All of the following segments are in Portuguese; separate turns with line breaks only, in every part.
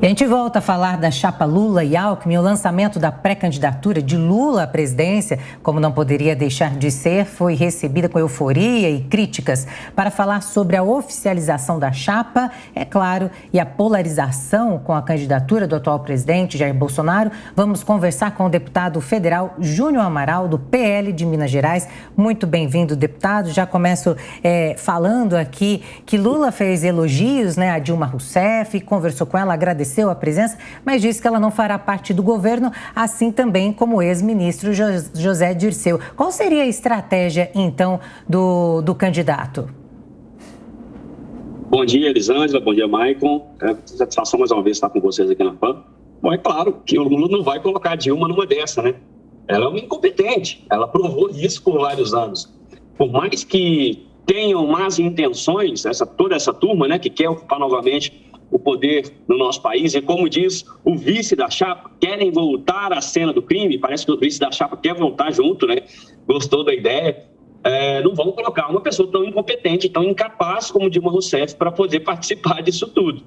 E a gente volta a falar da chapa Lula e Alckmin. O lançamento da pré-candidatura de Lula à presidência, como não poderia deixar de ser, foi recebida com euforia e críticas. Para falar sobre a oficialização da chapa, é claro, e a polarização com a candidatura do atual presidente Jair Bolsonaro, vamos conversar com o deputado federal Júnior Amaral, do PL de Minas Gerais. Muito bem-vindo, deputado. Já começo falando aqui que Lula fez elogios, a Dilma Rousseff, conversou com ela, agradeceu a presença, mas disse que ela não fará parte do governo, assim também como o ex-ministro José Dirceu. Qual seria a estratégia, então, do candidato?
Bom dia, Elisângela. Bom dia, Maicon. Satisfação mais uma vez estar com vocês aqui na PAN. Bom, é claro que o Lula não vai colocar a Dilma numa dessa, né? Ela é uma incompetente. Ela provou isso por vários anos. Por mais que tenham más intenções, toda essa turma, que quer ocupar novamente o poder no nosso país, e como diz o vice da chapa, querem voltar à cena do crime, parece que o vice da chapa quer voltar junto, gostou da ideia, não vão colocar uma pessoa tão incompetente, tão incapaz como Dilma Rousseff para poder participar disso tudo.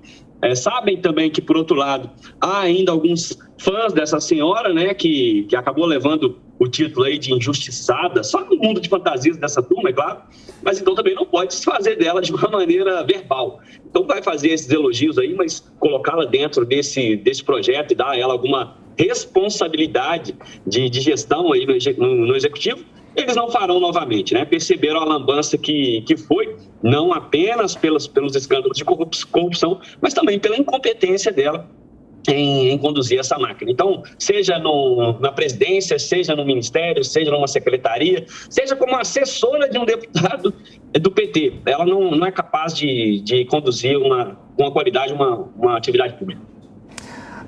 Sabem também que, por outro lado, há ainda alguns fãs dessa senhora, que acabou levando o título aí de injustiçada, só no mundo de fantasias dessa turma, é claro, mas então também não pode desfazer dela de uma maneira verbal. Então vai fazer esses elogios aí, mas colocá-la dentro desse projeto e dar a ela alguma responsabilidade de gestão aí no executivo, eles não farão novamente, Perceberam a lambança que foi, não apenas pelos escândalos de corrupção, mas também pela incompetência dela em conduzir essa máquina. Então, seja na presidência, seja no ministério, seja numa secretaria, seja como assessora de um deputado do PT, ela não é capaz de conduzir com uma qualidade uma atividade pública.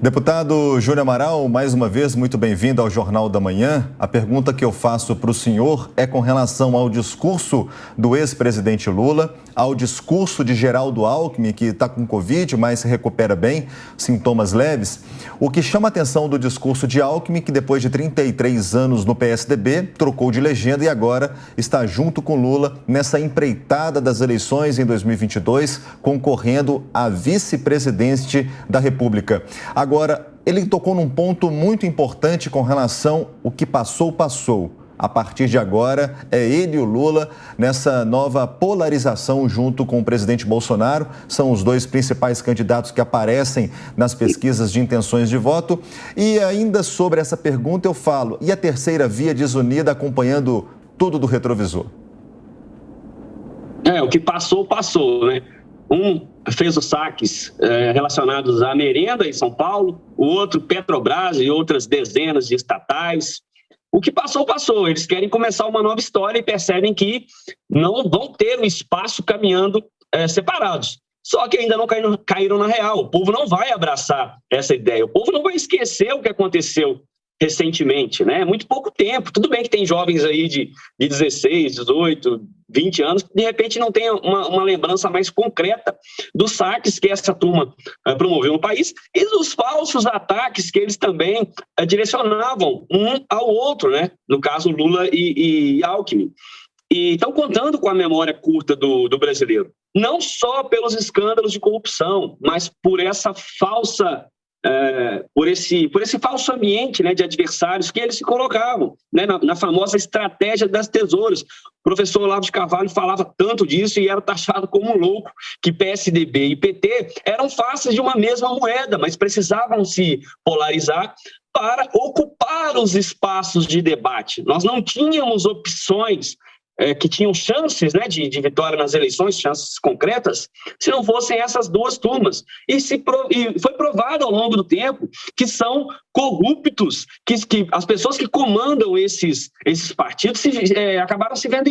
Deputado Júnior Amaral, mais uma vez, muito bem-vindo ao Jornal da Manhã. A pergunta que eu faço para o senhor é com relação ao discurso do ex-presidente Lula, ao discurso de Geraldo Alckmin, que está com Covid, mas se recupera bem, sintomas leves. O que chama a atenção do discurso de Alckmin, que depois de 33 anos no PSDB, trocou de legenda e agora está junto com Lula nessa empreitada das eleições em 2022, concorrendo à vice-presidente da República. Agora, ele tocou num ponto muito importante com relação ao que passou. A partir de agora, é ele e o Lula nessa nova polarização junto com o presidente Bolsonaro. São os dois principais candidatos que aparecem nas pesquisas de intenções de voto. E ainda sobre essa pergunta eu falo, e a terceira via desunida acompanhando tudo do retrovisor?
O que passou, Um fez os saques relacionados à merenda em São Paulo, o outro Petrobras e outras dezenas de estatais. O que passou. Eles querem começar uma nova história e percebem que não vão ter o espaço caminhando separados. Só que ainda não caíram na real. O povo não vai abraçar essa ideia. O povo não vai esquecer o que aconteceu recentemente, Muito pouco tempo. Tudo bem que tem jovens aí de 16, 18, 20 anos que de repente não tem uma lembrança mais concreta dos saques que essa turma promoveu no país e dos falsos ataques que eles também direcionavam um ao outro, No caso Lula e Alckmin. E estão contando com a memória curta do brasileiro. Não só pelos escândalos de corrupção, mas por essa falsa... por esse falso ambiente de adversários que eles se colocavam na famosa estratégia das tesouras. O professor Olavo de Carvalho falava tanto disso e era taxado como um louco, que PSDB e PT eram faces de uma mesma moeda, mas precisavam se polarizar para ocupar os espaços de debate. Nós não tínhamos opções que tinham chances de vitória nas eleições, chances concretas, se não fossem essas duas turmas. E foi provado ao longo do tempo que são corruptos, que as pessoas que comandam esses partidos acabaram se vendo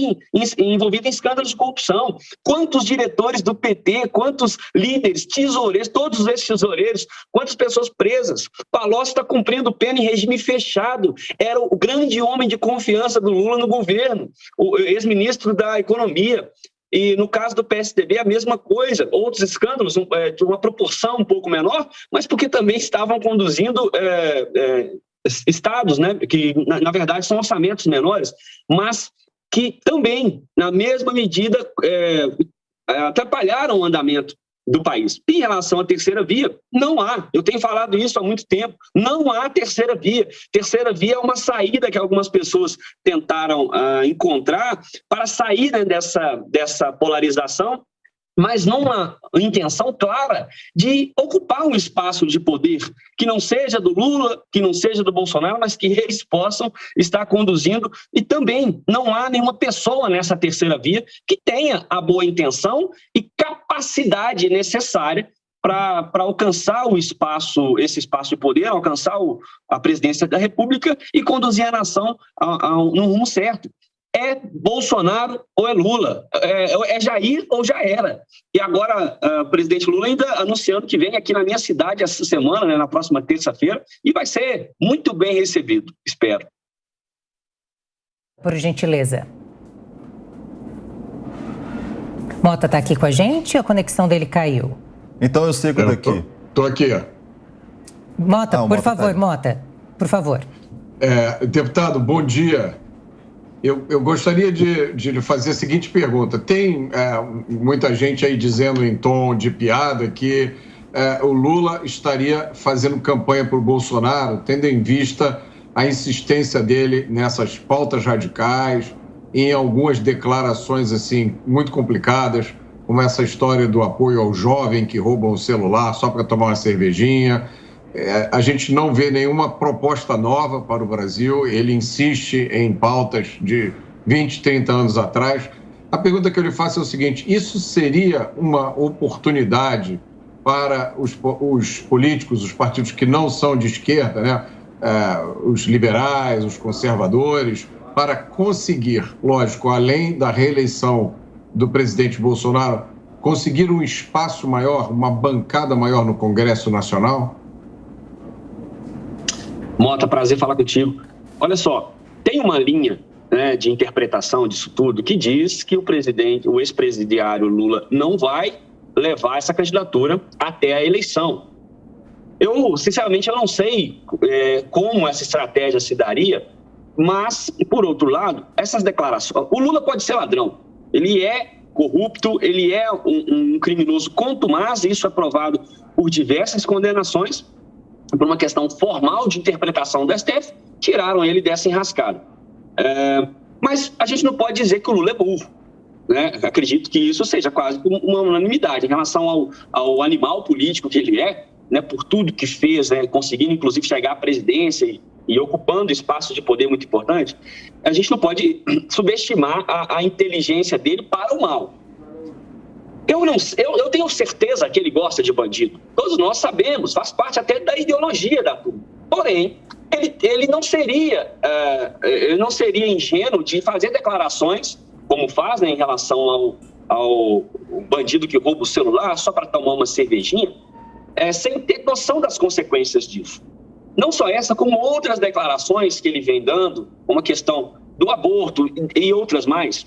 envolvidas em escândalos de corrupção. Quantos diretores do PT, quantos líderes, tesoureiros, todos esses tesoureiros, quantas pessoas presas? Palocci está cumprindo pena em regime fechado, era o grande homem de confiança do Lula no governo, o ex-ministro da Economia. E no caso do PSDB, a mesma coisa. Outros escândalos de uma proporção um pouco menor, mas porque também estavam conduzindo estados, que na verdade são orçamentos menores, mas que também, na mesma medida, atrapalharam o andamento do país. Em relação à terceira via, não há. Eu tenho falado isso há muito tempo. Não há terceira via. Terceira via é uma saída que algumas pessoas tentaram encontrar para sair, né, dessa polarização, mas numa intenção clara de ocupar um espaço de poder que não seja do Lula, que não seja do Bolsonaro, mas que eles possam estar conduzindo. E também não há nenhuma pessoa nessa terceira via que tenha a boa intenção e capacidade necessária para alcançar esse espaço de poder, alcançar a presidência da República e conduzir a nação no rumo certo. É Bolsonaro ou é Lula? É Jair ou já era? E agora o presidente Lula ainda anunciando que vem aqui na minha cidade essa semana, né, na próxima terça-feira, e vai ser muito bem recebido, espero.
Por gentileza. Mota está aqui com a gente ou a conexão dele caiu?
Então eu sigo daqui.
Estou aqui.
Mota, por favor, Mota, por favor.
Deputado, bom dia. Eu gostaria de lhe fazer a seguinte pergunta. Tem muita gente aí dizendo em tom de piada que o Lula estaria fazendo campanha para o Bolsonaro, tendo em vista a insistência dele nessas pautas radicais, em algumas declarações assim muito complicadas, como essa história do apoio ao jovem que rouba um celular só para tomar uma cervejinha. A gente não vê nenhuma proposta nova para o Brasil, ele insiste em pautas de 20, 30 anos atrás. A pergunta que eu lhe faço é o seguinte: isso seria uma oportunidade para os políticos, os partidos que não são de esquerda, né? Os liberais, os conservadores, para conseguir, lógico, além da reeleição do presidente Bolsonaro, conseguir um espaço maior, uma bancada maior no Congresso Nacional?
Mota, prazer falar contigo. Olha só, tem uma linha, né, de interpretação disso tudo que diz que o ex-presidiário Lula não vai levar essa candidatura até a eleição. Sinceramente, eu não sei como essa estratégia se daria, mas, por outro lado, essas declarações... O Lula pode ser ladrão, ele é corrupto, ele é um criminoso contumaz, e isso é provado por diversas condenações. Por uma questão formal de interpretação do STF, tiraram ele dessa enrascada. Mas a gente não pode dizer que o Lula é burro, né? Acredito que isso seja quase uma unanimidade em relação ao animal político que ele é, né? Por tudo que fez, né? Conseguindo inclusive chegar à presidência e ocupando espaço de poder muito importante. A gente não pode subestimar a inteligência dele para o mal. Eu tenho certeza que ele gosta de bandido. Todos nós sabemos, faz parte até da ideologia da turma. Porém, ele não seria ingênuo de fazer declarações, como faz, né, em relação ao bandido que rouba o celular só para tomar uma cervejinha, sem ter noção das consequências disso. Não só essa, como outras declarações que ele vem dando, como a questão do aborto e outras mais.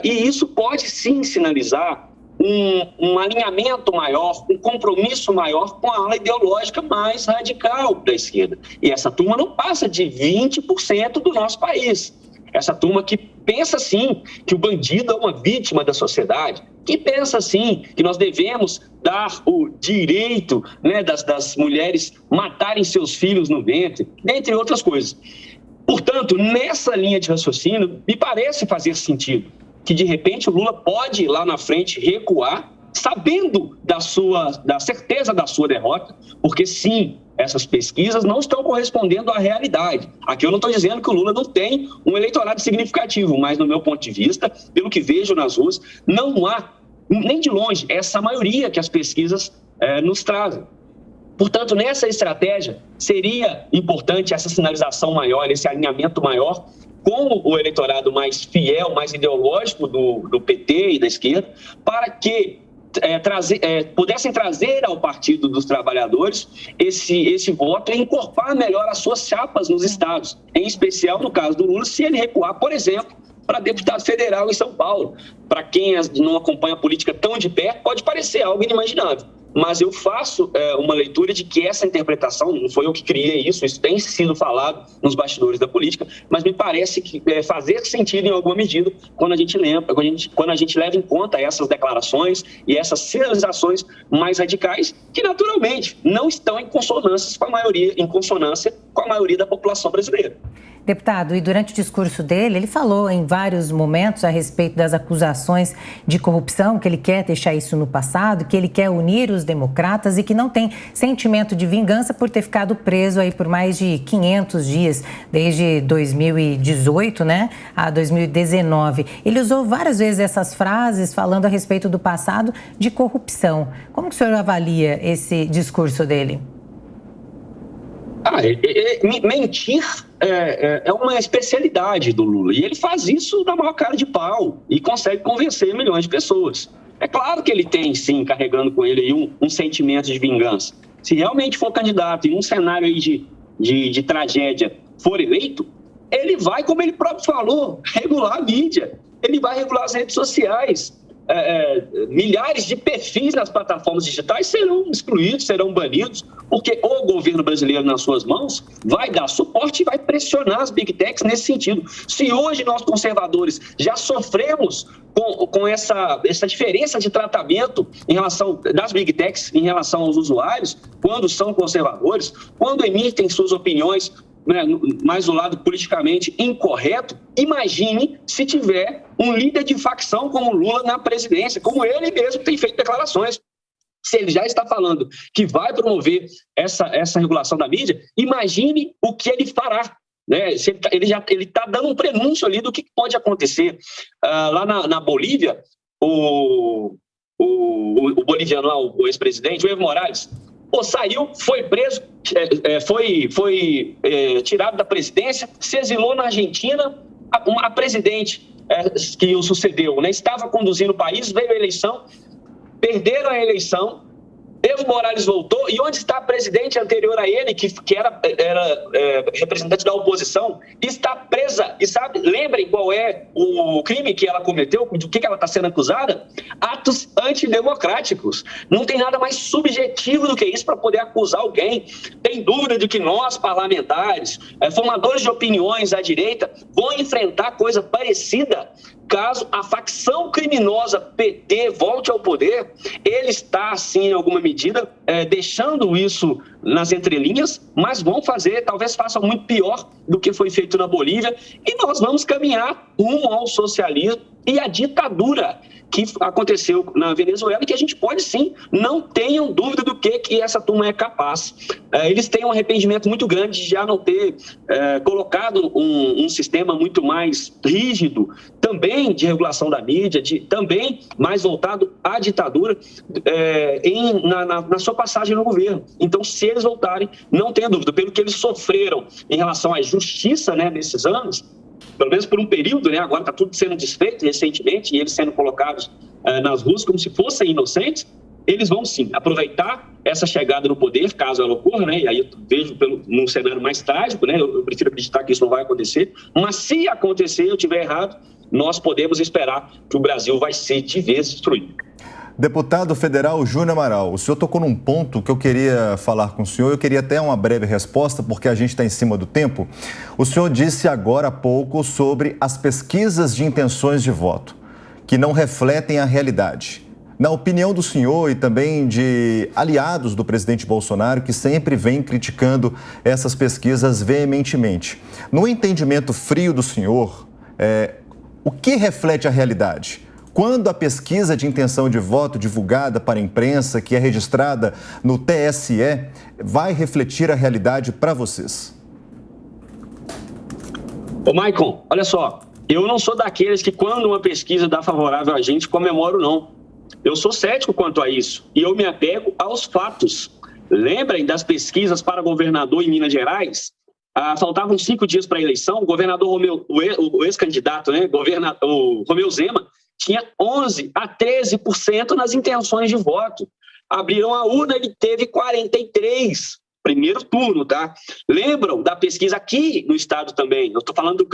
E isso pode sim sinalizar um alinhamento maior, um compromisso maior com a ala ideológica mais radical da esquerda. E essa turma não passa de 20% do nosso país. Essa turma que pensa, sim, que o bandido é uma vítima da sociedade, que pensa, sim, que nós devemos dar o direito, né, das mulheres matarem seus filhos no ventre, entre outras coisas. Portanto, nessa linha de raciocínio, me parece fazer sentido que, de repente, o Lula pode, lá na frente, recuar, sabendo da certeza da sua derrota, porque, sim, essas pesquisas não estão correspondendo à realidade. Aqui eu não estou dizendo que o Lula não tem um eleitorado significativo, mas, no meu ponto de vista, pelo que vejo nas ruas, não há, nem de longe, essa maioria que as pesquisas nos trazem. Portanto, nessa estratégia, seria importante essa sinalização maior, esse alinhamento maior com o eleitorado mais fiel, mais ideológico do PT e da esquerda, para que pudessem trazer ao Partido dos Trabalhadores esse voto e encorpar melhor as suas chapas nos estados, em especial no caso do Lula, se ele recuar, por exemplo, para deputado federal em São Paulo. Para quem não acompanha a política tão de perto, pode parecer algo inimaginável, mas eu faço uma leitura de que essa interpretação, não foi eu que criei isso tem sido falado nos bastidores da política, mas me parece que fazer sentido em alguma medida quando a gente leva em conta essas declarações e essas sinalizações mais radicais, que naturalmente não estão em consonância com a maioria da população brasileira.
Deputado, e durante o discurso dele, ele falou em vários momentos a respeito das acusações de corrupção, que ele quer deixar isso no passado, que ele quer unir os democratas e que não tem sentimento de vingança por ter ficado preso aí por mais de 500 dias, desde 2018, né, a 2019. Ele usou várias vezes essas frases falando a respeito do passado de corrupção. Como que o senhor avalia esse discurso dele?
Mentir é uma especialidade do Lula e ele faz isso na maior cara de pau e consegue convencer milhões de pessoas. É claro que ele tem, sim, carregando com ele aí um sentimento de vingança. Se realmente for candidato em um cenário aí de tragédia for eleito, ele vai, como ele próprio falou, regular a mídia, ele vai regular as redes sociais. Milhares de perfis nas plataformas digitais serão excluídos, serão banidos, porque o governo brasileiro, nas suas mãos, vai dar suporte e vai pressionar as big techs nesse sentido. Se hoje nós, conservadores, já sofremos com essa diferença de tratamento em relação das big techs em relação aos usuários, quando são conservadores, quando emitem suas opiniões, né, mais do lado politicamente incorreto, imagine se tiver um líder de facção como Lula na presidência, como ele mesmo tem feito declarações. Se ele já está falando que vai promover essa regulação da mídia, imagine o que ele fará. Né? Ele está dando um prenúncio ali do que pode acontecer. Lá na Bolívia, o boliviano, o ex-presidente, o Evo Morales, saiu, foi preso, foi tirado da presidência, se exilou na Argentina. A presidente que o sucedeu, né, estava conduzindo o país, veio a eleição, perderam a eleição, Evo Morales voltou, e onde está a presidente anterior a ele, que era representante da oposição, está presa. E lembrem qual é o crime que ela cometeu, do que ela está sendo acusada? Atos antidemocráticos. Não tem nada mais subjetivo do que isso para poder acusar alguém. Tem dúvida de que nós, parlamentares, formadores de opiniões à direita, vão enfrentar coisa parecida caso a facção criminosa PT volte ao poder? Ele está, sim, em alguma medida, deixando isso nas entrelinhas, mas vão fazer, talvez façam muito pior do que foi feito na Bolívia, e nós vamos caminhar rumo ao socialismo e à ditadura que aconteceu na Venezuela, e que a gente pode, sim, não tenham dúvida do que essa turma é capaz. Eles têm um arrependimento muito grande de já não ter colocado um sistema muito mais rígido, também de regulação da mídia, também mais voltado à ditadura, na sua passagem no governo. Então, se eles voltarem, não tenha dúvida, pelo que eles sofreram em relação à justiça, né, nesses anos, pelo menos por um período, né, agora está tudo sendo desfeito recentemente, e eles sendo colocados nas ruas como se fossem inocentes, eles vão sim aproveitar essa chegada no poder, caso ela ocorra, né, e aí eu vejo num cenário mais trágico, né, eu prefiro acreditar que isso não vai acontecer, mas se acontecer e eu estiver errado, nós podemos esperar que o Brasil vai ser de vez destruído.
Deputado federal Júnior Amaral, o senhor tocou num ponto que eu queria falar com o senhor, eu queria até uma breve resposta, porque a gente está em cima do tempo. O senhor disse agora há pouco sobre as pesquisas de intenções de voto, que não refletem a realidade. Na opinião do senhor e também de aliados do presidente Bolsonaro, que sempre vem criticando essas pesquisas veementemente, no entendimento frio do senhor, o que reflete a realidade? Quando a pesquisa de intenção de voto divulgada para a imprensa, que é registrada no TSE, vai refletir a realidade para vocês?
Maicon, olha só, eu não sou daqueles que quando uma pesquisa dá favorável a gente, comemoro não. Eu sou cético quanto a isso e eu me apego aos fatos. Lembrem das pesquisas para governador em Minas Gerais? Faltavam 5 dias para a eleição, o governador o ex-candidato, né, o Romeu Zema, tinha 11% a 13% nas intenções de voto. Abriram a urna, ele teve 43%. Primeiro turno, tá? Lembram da pesquisa aqui no estado também? Eu estou falando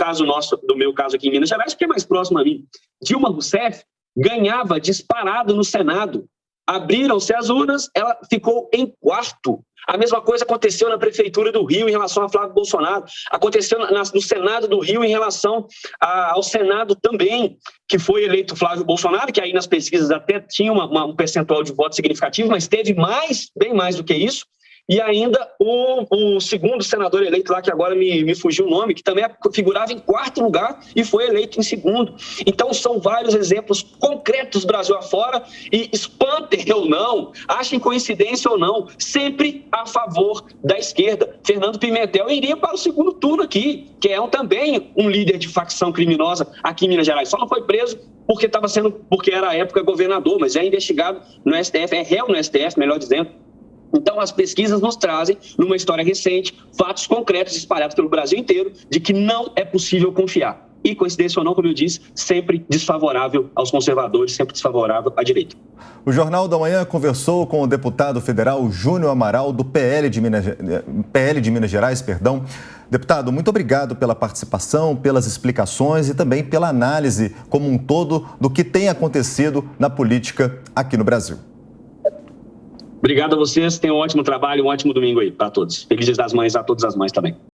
do meu caso aqui em Minas Gerais, porque é mais próximo a mim. Dilma Rousseff ganhava disparado no Senado. Abriram-se as urnas, ela ficou em quarto. A mesma coisa aconteceu na Prefeitura do Rio em relação a Flávio Bolsonaro, aconteceu no Senado do Rio em relação ao Senado também, que foi eleito Flávio Bolsonaro, que aí nas pesquisas até tinha um percentual de voto significativo, mas teve bem mais do que isso. E ainda o segundo senador eleito lá, que agora me fugiu o nome, que também figurava em quarto lugar e foi eleito em segundo. Então são vários exemplos concretos Brasil afora, e espantem ou não, achem coincidência ou não, sempre a favor da esquerda. Fernando Pimentel iria para o segundo turno aqui, que é também um líder de facção criminosa aqui em Minas Gerais. Só não foi preso porque era à época governador, mas é investigado no STF, é réu no STF, melhor dizendo. Então, as pesquisas nos trazem, numa história recente, fatos concretos espalhados pelo Brasil inteiro de que não é possível confiar. E, coincidência ou não, como eu disse, sempre desfavorável aos conservadores, sempre desfavorável à direita.
O Jornal da Manhã conversou com o deputado federal Júnior Amaral, do PL de Minas Gerais. Deputado, muito obrigado pela participação, pelas explicações e também pela análise como um todo do que tem acontecido na política aqui no Brasil.
Obrigado a vocês, tenham um ótimo trabalho, um ótimo domingo aí para todos. Felizes das Mães a todas as mães também.